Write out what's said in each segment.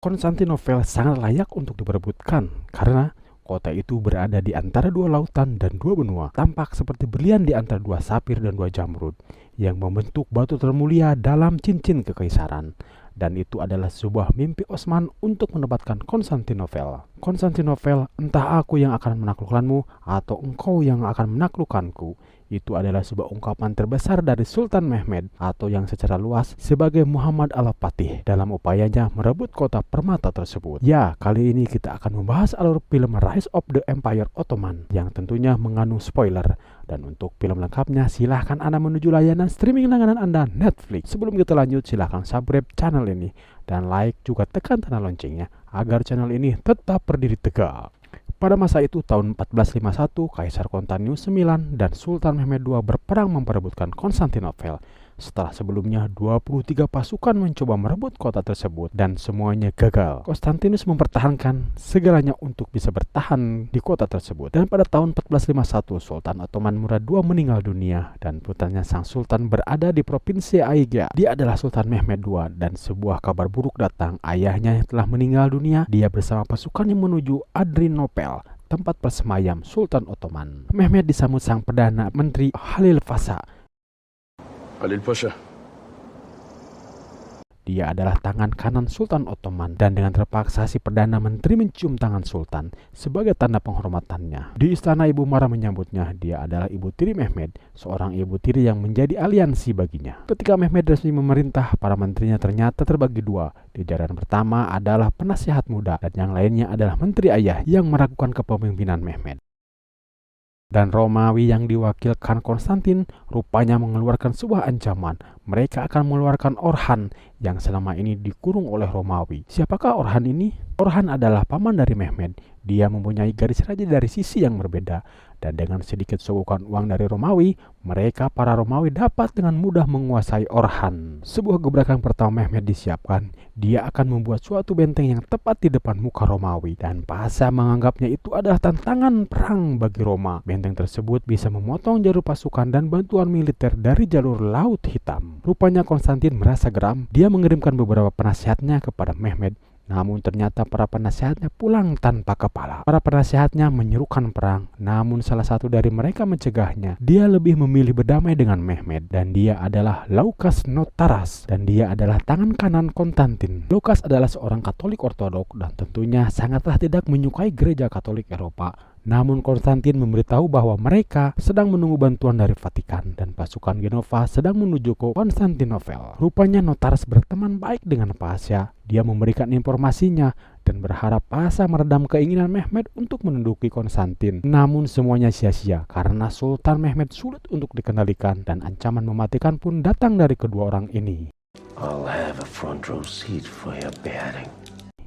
Konstantinopel sangat layak untuk diperebutkan karena kota itu berada di antara dua lautan dan dua benua, tampak seperti berlian di antara dua sapir dan dua jamrud yang membentuk batu termulia dalam cincin kekaisaran. Dan itu adalah sebuah mimpi Osman untuk menempatkan Konstantinopel. Konstantinopel, entah aku yang akan menaklukkanmu atau engkau yang akan menaklukkanku. Itu adalah sebuah ungkapan terbesar dari Sultan Mehmed atau yang secara luas sebagai Muhammad Al-Fatih dalam upayanya merebut kota permata tersebut. Ya, kali ini kita akan membahas alur film Rise of the Empire Ottoman yang tentunya mengandung spoiler. Dan untuk film lengkapnya silahkan Anda menuju layanan streaming langganan Anda Netflix. Sebelum kita lanjut silahkan subscribe channel ini dan like juga tekan tanda loncengnya agar channel ini tetap berdiri tegak. Pada masa itu tahun 1451, Kaisar Konstantinus IX dan Sultan Mehmed II berperang memperebutkan Konstantinopel. Setelah sebelumnya 23 pasukan mencoba merebut kota tersebut dan semuanya gagal. Konstantinus mempertahankan segalanya untuk bisa bertahan di kota tersebut. Dan pada tahun 1451, Sultan Ottoman Murad II meninggal dunia dan putranya sang sultan berada di provinsi Aigya. Dia adalah Sultan Mehmed II dan sebuah kabar buruk datang. Ayahnya yang telah meninggal dunia, dia bersama pasukannya menuju Adrianopel, tempat persemayam Sultan Ottoman. Mehmed disambut sang Perdana Menteri Halil Pasha. Halil Pasha. Dia adalah tangan kanan Sultan Ottoman dan dengan terpaksa si Perdana Menteri mencium tangan Sultan sebagai tanda penghormatannya. Di istana Ibu Mara menyambutnya. Dia adalah ibu tiri Mehmed, seorang ibu tiri yang menjadi aliansi baginya. Ketika Mehmed resmi memerintah, para menterinya ternyata terbagi dua. Di jajaran pertama adalah penasihat muda dan yang lainnya adalah menteri ayah yang meragukan kepemimpinan Mehmed. Dan Romawi yang diwakilkan Konstantin rupanya mengeluarkan sebuah ancaman. Mereka akan mengeluarkan Orhan yang selama ini dikurung oleh Romawi. Siapakah Orhan ini? Orhan adalah paman dari Mehmed. Dia mempunyai garis raja dari sisi yang berbeda. Dan dengan sedikit sogokan uang dari Romawi, mereka para Romawi dapat dengan mudah menguasai Orhan. Sebuah gebrakan pertama Mehmed disiapkan. Dia akan membuat suatu benteng yang tepat di depan muka Romawi. Dan Pasha menganggapnya itu adalah tantangan perang bagi Roma. Benteng tersebut bisa memotong jalur pasukan dan bantuan militer dari jalur Laut Hitam. Rupanya Konstantin merasa geram. Dia mengirimkan beberapa penasihatnya kepada Mehmed. Namun ternyata para penasihatnya pulang tanpa kepala. Para penasihatnya menyerukan perang, namun salah satu dari mereka mencegahnya. Dia lebih memilih berdamai dengan Mehmed, dan dia adalah Loukas Notaras, dan dia adalah tangan kanan Konstantin. Loukas adalah seorang Katolik Ortodok dan tentunya sangatlah tidak menyukai gereja Katolik Eropa. Namun Konstantin memberitahu bahwa mereka sedang menunggu bantuan dari Vatikan dan pasukan Genova sedang menuju ke Konstantinopel. Rupanya Notaras berteman baik dengan Pasha. Dia memberikan informasinya dan berharap Pasha meredam keinginan Mehmed untuk menduduki Konstantin. Namun semuanya sia-sia karena Sultan Mehmed sulit untuk dikendalikan dan ancaman mematikan pun datang dari kedua orang ini. I'll have a front row seat for your beheading.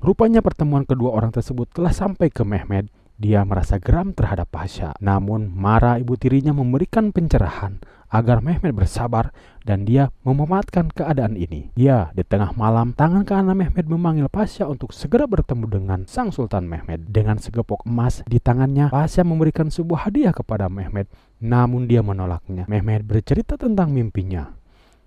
Rupanya pertemuan kedua orang tersebut telah sampai ke Mehmed. Dia merasa geram terhadap Pasha. Namun Mara ibu tirinya memberikan pencerahan agar Mehmed bersabar dan dia memanfaatkan keadaan ini. Ya, di tengah malam tangan kanan Mehmed memanggil Pasha untuk segera bertemu dengan sang Sultan Mehmed. Dengan segepok emas di tangannya, Pasha memberikan sebuah hadiah kepada Mehmed. Namun dia menolaknya. Mehmed bercerita tentang mimpinya.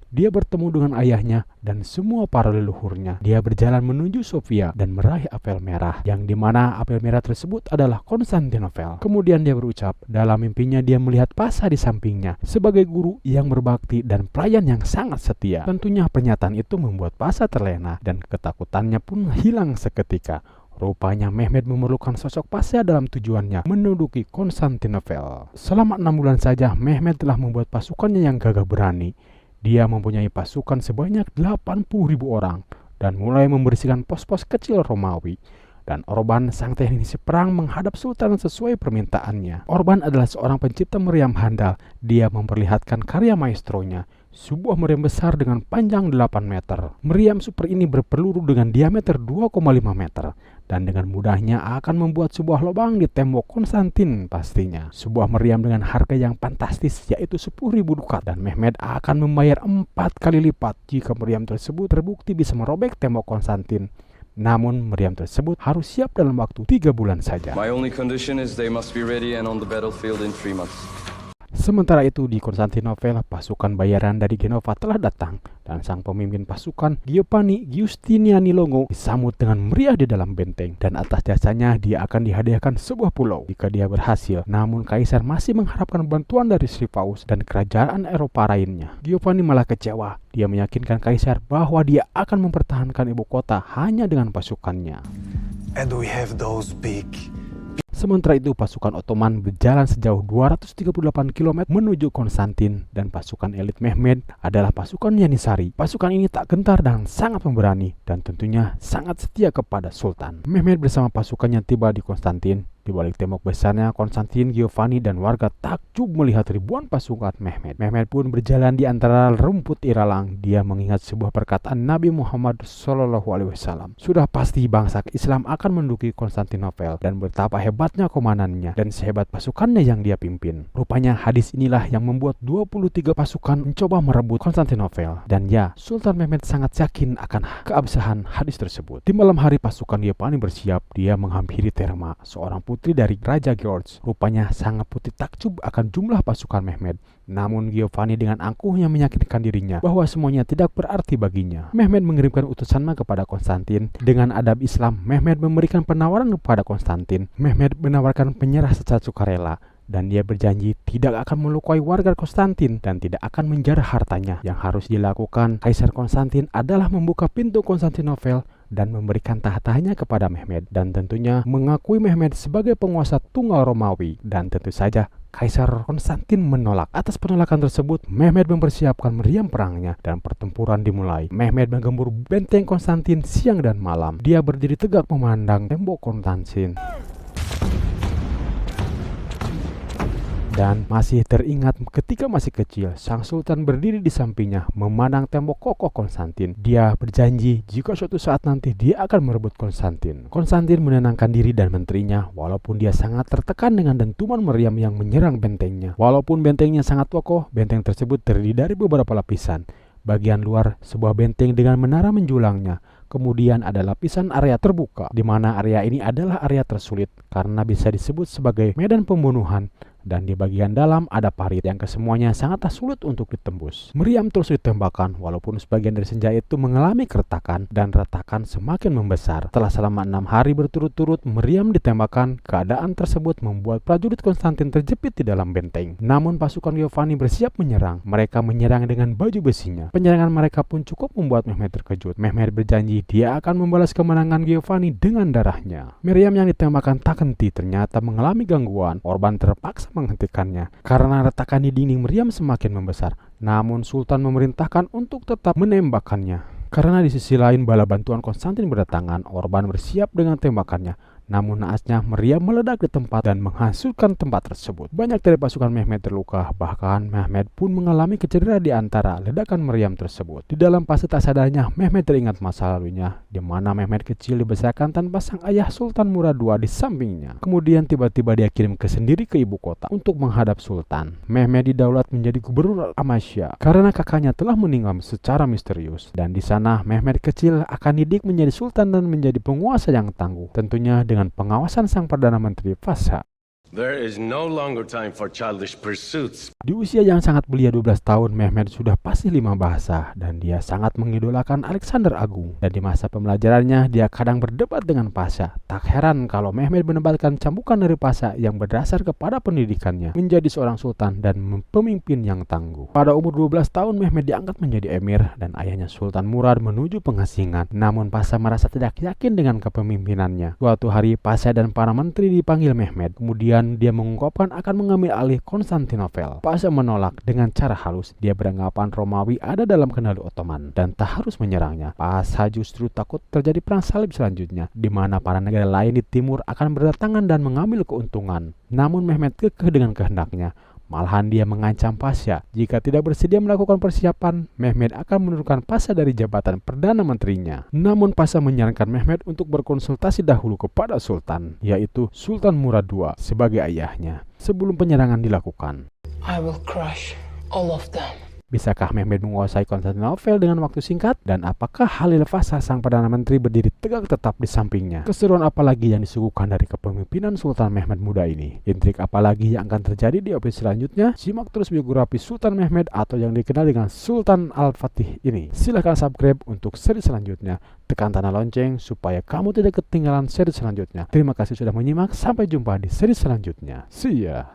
Dia bertemu dengan ayahnya dan semua para leluhurnya. Dia berjalan menuju Sofia dan meraih apel merah, yang dimana apel merah tersebut adalah Konstantinopel. Kemudian dia berucap, dalam mimpinya dia melihat Pasha di sampingnya sebagai guru yang berbakti dan pelayan yang sangat setia. Tentunya pernyataan itu membuat Pasha terlena dan ketakutannya pun hilang seketika. Rupanya Mehmed memerlukan sosok Pasha dalam tujuannya menduduki Konstantinopel. Selama 6 bulan saja Mehmed telah membuat pasukannya yang gagah berani. Dia mempunyai pasukan sebanyak 80.000 orang dan mulai membersihkan pos-pos kecil Romawi. Dan Orban, sang teknisi perang, menghadap Sultan sesuai permintaannya. Orban adalah seorang pencipta meriam handal. Dia memperlihatkan karya maestronya, sebuah meriam besar dengan panjang 8 meter. Meriam super ini berpeluru dengan diameter 2,5 meter. Dan dengan mudahnya akan membuat sebuah lubang di tembok Konstantin pastinya. Sebuah meriam dengan harga yang fantastis yaitu 10.000 dukat. Dan Mehmed akan membayar 4 kali lipat jika meriam tersebut terbukti bisa merobek tembok Konstantin. Namun meriam tersebut harus siap dalam waktu 3 bulan saja. My only condition is they must be ready and on the battlefield in 3 months. Sementara itu di Konstantinopel, pasukan bayaran dari Genova telah datang dan sang pemimpin pasukan Giovanni Giustiniani Longo disambut dengan meriah di dalam benteng, dan atas jasanya dia akan dihadiahkan sebuah pulau jika dia berhasil. Namun Kaisar masih mengharapkan bantuan dari Sripaus dan kerajaan Eropa lainnya. Giovanni malah kecewa. Dia meyakinkan Kaisar bahwa dia akan mempertahankan ibu kota hanya dengan pasukannya. And we have those big. Sementara itu pasukan Ottoman berjalan sejauh 238 km menuju Konstantin, dan pasukan elit Mehmed adalah pasukan Yanisari. Pasukan ini tak gentar dan sangat pemberani, dan tentunya sangat setia kepada Sultan. Mehmed bersama pasukannya tiba di Konstantin. Di balik tembok besarnya Konstantin, Giovanni dan warga takjub melihat ribuan pasukan Mehmed. Mehmed pun berjalan di antara rumput ilalang. Dia mengingat sebuah perkataan Nabi Muhammad SAW. Sudah pasti bangsa Islam akan menduduki Konstantinopel, dan betapa hebatnya komandannya dan sehebat pasukannya yang dia pimpin. Rupanya hadis inilah yang membuat 23 pasukan mencoba merebut Konstantinopel. Dan ya, Sultan Mehmed sangat yakin akan keabsahan hadis tersebut. Di malam hari pasukan Giovanni bersiap. Dia menghampiri Therma, seorang putri dari Raja George. Rupanya sang putri takjub akan jumlah pasukan Mehmed. Namun Giovanni dengan angkuhnya meyakinkan dirinya bahwa semuanya tidak berarti baginya. Mehmed mengirimkan utusannya kepada Konstantin. Dengan adab Islam, Mehmed memberikan penawaran kepada Konstantin. Mehmed menawarkan penyerah secara sukarela, dan dia berjanji tidak akan melukai warga Konstantin dan tidak akan menjarah hartanya. Yang harus dilakukan Kaisar Konstantin adalah membuka pintu Konstantinopel dan memberikan tahtanya kepada Mehmed, dan tentunya mengakui Mehmed sebagai penguasa tunggal Romawi. Dan tentu saja Kaisar Konstantin menolak. Atas penolakan tersebut, Mehmed mempersiapkan meriam perangnya dan pertempuran dimulai. Mehmed menggempur benteng Konstantin siang dan malam. Dia berdiri tegak memandang tembok Konstantin. Dan masih teringat ketika masih kecil, sang sultan berdiri di sampingnya memandang tembok kokoh Konstantin. Dia berjanji jika suatu saat nanti dia akan merebut Konstantin. Konstantin menenangkan diri dan menterinya walaupun dia sangat tertekan dengan dentuman meriam yang menyerang bentengnya. Walaupun bentengnya sangat kokoh, benteng tersebut terdiri dari beberapa lapisan. Bagian luar sebuah benteng dengan menara menjulangnya. Kemudian ada lapisan area terbuka, di mana area ini adalah area tersulit karena bisa disebut sebagai medan pembunuhan. Dan di bagian dalam ada parit yang kesemuanya sangat sulit untuk ditembus. Meriam terus ditembakkan walaupun sebagian dari senjata itu mengalami keretakan, dan retakan semakin membesar. Setelah selama 6 hari berturut-turut meriam ditembakkan, keadaan tersebut membuat prajurit Konstantin terjepit di dalam benteng. Namun pasukan Giovanni bersiap menyerang. Mereka menyerang dengan baju besinya. Penyerangan mereka pun cukup membuat Mehmed terkejut. Mehmed berjanji dia akan membalas kemenangan Giovanni dengan darahnya. Meriam yang ditembakkan tak henti ternyata mengalami gangguan. Orban terpaksa menghentikannya karena retakan di dinding meriam semakin membesar. Namun Sultan memerintahkan untuk tetap menembakkannya. Karena di sisi lain bala bantuan Konstantin berdatangan, Orban bersiap dengan tembakannya. Namun naasnya meriam meledak di tempat dan menghanguskan tempat tersebut. Banyak dari pasukan Mehmed terluka, bahkan Mehmed pun mengalami kecederaan di antara ledakan meriam tersebut. Di dalam fase tak sadarnya, Mehmed teringat masa lalunya, di mana Mehmed kecil dibesarkan tanpa sang ayah Sultan Murad II di sampingnya. Kemudian tiba-tiba dia kirim sendiri ke ibu kota untuk menghadap Sultan. Mehmed didaulat menjadi gubernur Amasya karena kakaknya telah meninggal secara misterius. Dan di sana Mehmed kecil akan didik menjadi sultan dan menjadi penguasa yang tangguh. Tentunya dengan pengawasan sang Perdana Menteri Pasha. There is no longer time for childish pursuits. Di usia yang sangat belia 12 tahun, Mehmed sudah fasih 5 bahasa dan dia sangat mengidolakan Alexander Agung. Dan di masa pembelajarannya, dia kadang berdebat dengan Pasha. Tak heran kalau Mehmed menempatkan cambukan dari Pasha yang berdasar kepada pendidikannya menjadi seorang sultan dan pemimpin yang tangguh. Pada umur 12 tahun, Mehmed diangkat menjadi emir dan ayahnya Sultan Murad menuju pengasingan. Namun Pasha merasa tidak yakin dengan kepemimpinannya. Suatu hari, Pasha dan para menteri dipanggil Mehmed. Kemudian dia mengungkapkan akan mengambil alih Konstantinopel. Pasha menolak dengan cara halus. Dia beranggapan Romawi ada dalam kendali Ottoman dan tak harus menyerangnya. Pasha justru takut terjadi perang salib selanjutnya, di mana para negara lain di timur akan berdatangan dan mengambil keuntungan. Namun Mehmed kekeh dengan kehendaknya. Malahan dia mengancam Pasha jika tidak bersedia melakukan persiapan, Mehmed akan menurunkan Pasha dari jabatan Perdana Menterinya. Namun Pasha menyarankan Mehmed untuk berkonsultasi dahulu kepada Sultan, yaitu Sultan Murad II sebagai ayahnya, sebelum penyerangan dilakukan. I will crush all of them. Bisakah Mehmed menguasai Konstantinopel dengan waktu singkat? Dan apakah Halil Pasha sang Perdana Menteri berdiri tegak tetap di sampingnya? Keseruan apalagi yang disuguhkan dari kepemimpinan Sultan Mehmed muda ini? Intrik apalagi yang akan terjadi di episode selanjutnya? Simak terus biografi Sultan Mehmed atau yang dikenal dengan Sultan Al-Fatih ini. Silahkan subscribe untuk seri selanjutnya. Tekan tanda lonceng supaya kamu tidak ketinggalan seri selanjutnya. Terima kasih sudah menyimak. Sampai jumpa di seri selanjutnya. See ya.